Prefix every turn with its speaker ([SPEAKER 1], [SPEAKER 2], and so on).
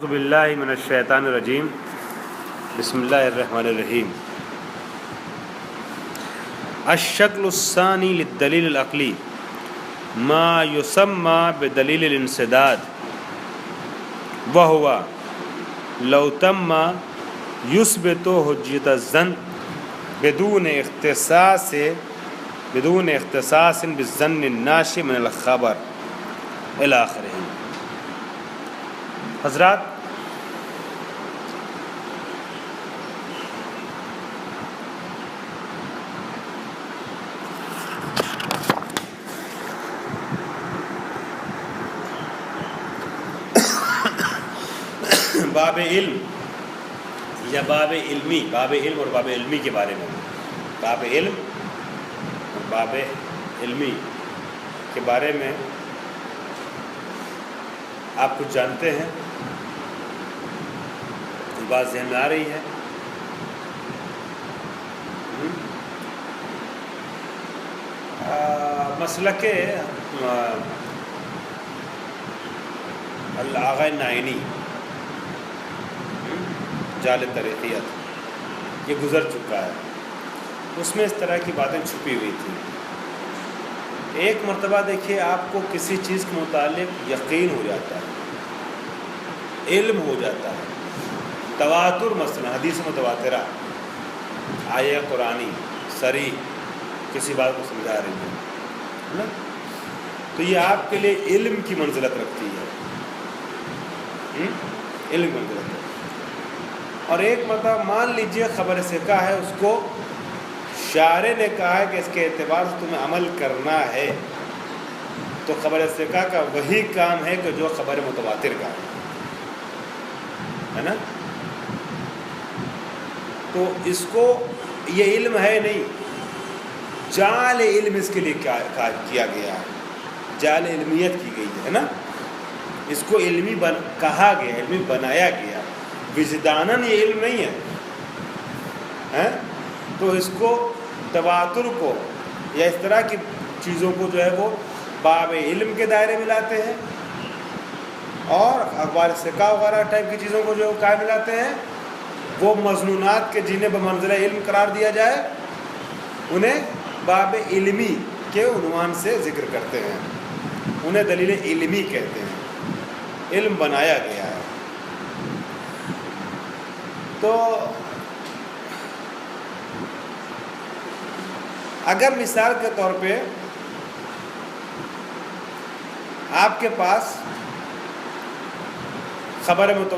[SPEAKER 1] اعوذ باللہ من الشیطان الرجیم بسم اللہ الرحمن الرحیم الشکل الثانی للدلیل العقلی ما یسمى بدلیل الانسداد وهو لو تم یثبت حجیت الظن بدون اختصاص بالظن الناشئ من الخبر الی آخرہ۔ حضرات، باب علم یا باب علمی، باب علم اور باب علمی کے بارے میں، باب علم اور باب علمی کے بارے میں آپ کچھ جانتے ہیں؟ کوئی بات ذہن میں آ رہی ہے؟ مسلک آغا نائینی جال طریقیت یہ گزر چکا ہے، اس میں اس طرح کی باتیں چھپی ہوئی تھیں۔ ایک مرتبہ دیکھیے، آپ کو کسی چیز کے متعلق یقین ہو جاتا ہے، علم ہو جاتا ہے، تواتر، مثلا حدیث متواترہ، آیہ قرآنی صریح کسی بات کو سمجھا رہی ہے نا، تو یہ آپ کے لیے علم کی منزلت رکھتی ہے، علم کی منزلت ہے۔ اور ایک مرتبہ مان لیجئے خبر ثقہ ہے، اس کو شارع نے کہا ہے کہ اس کے اعتبار سے تمہیں عمل کرنا ہے، تو خبر ثقہ کا وہی کام ہے کہ جو خبر متواتر کا ہے نا، تو اس کو یہ علم ہے نہیں، جعل علم اس کے لیے کیا گیا ہے، جعل علمیت کی گئی ہے نا، اس کو علمی کہا گیا، علمی بنایا گیا، وجداناً یہ علم نہیں ہے، تو اس کو تواتر کو یا اس طرح کی چیزوں کو جو ہے وہ باب علم کے دائرے میں لاتے ہیں، اور اخبار ثقہ وغیرہ ٹائپ کی چیزوں کو جو کہاں ملاتے ہیں، وہ مظنونات کے جنہیں بمنزلہ علم قرار دیا جائے انہیں باب علمی کے عنوان سے ذکر کرتے ہیں، انہیں دلیل علمی کہتے ہیں، علم بنایا گیا ہے۔ تو اگر مثال کے طور پہ آپ کے پاس خبر